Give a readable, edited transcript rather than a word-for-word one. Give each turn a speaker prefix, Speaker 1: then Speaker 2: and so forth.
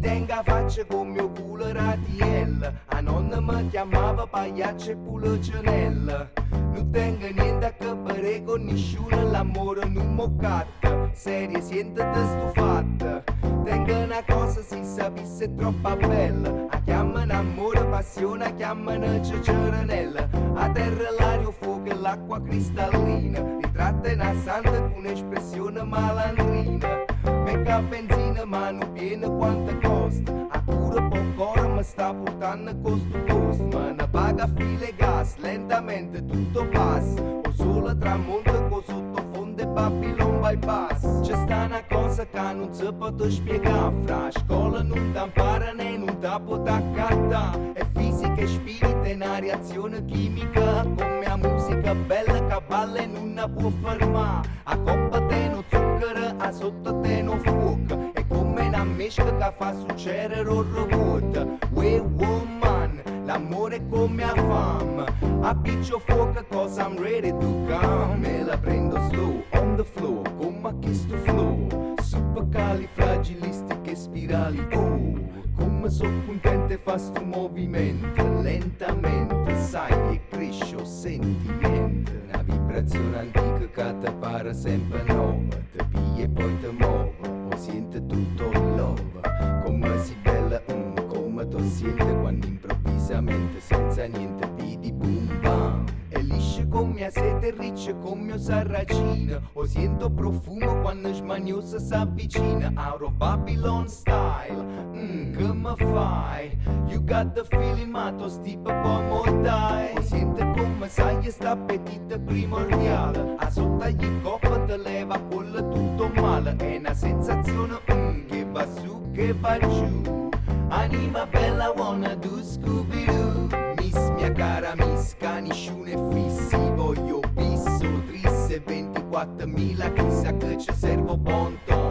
Speaker 1: Tenga faccia con mio culo ratiel. A nonna mi chiamava pagliaccio e pulcianella. Non tengo niente a che fare con nessuno, l'amore non m'ho catta. Serie sientete stufatta. Tengo una cosa si sapesse è troppo bella. A chiamano amore, passione, a chiamano ciceranella. A terra l'aria, fuoco e l'acqua cristallina. Ritratta una santa con espressione malandrina. Mecca benzina, mano piena quanto costa. A pure poco mi sta portando costo. Ma ne paga file gas, lentamente tutto passa. O solo tramonta con sottofondo e Babylon bypass. C'è sta una cosa che non si può spiegare. Fra scuola non t'impara né non ti può accattare. È fisica e spirito, è una reazione chimica. Come a musica bella che balla e non la può fermare. A coppa te no zucchero, a sotto te no fuoco. È come una mesca che fa succedere o vuota. We woman, l'amore è come a fame. A piccio fuoco cosa I'm ready to come. Me la prendo slow, on the floor, come a questo flow. Supercalifragilistiche spirali, oh. Come so contente fa sto movimento. Lentamente, sai che cresce sentimento. Una vibrazione antica che ti pare sempre nuova. Ti piglia e poi ti muove, o sente tutto love. Come si bella, come tu senti quando improvvisamente senza niente vedi boom bam. E lisce come mia sete riccia come mio sarracino. O sento profumo quando smaniosa s'avvicina. Out of Babylon style, che me fai? You got the feeling ma to stipa poi mo dai. O sente come sai sta appetito primordiale. A sotto gli coppa te leva quello tutto male. È una sensazione che va su, che va giù. Anima bella wanna do Scooby-Doo. Miss mia cara miss, canisciune fissi. Voglio bisso, trisse, 24.000 chissà che ci servo bon ton.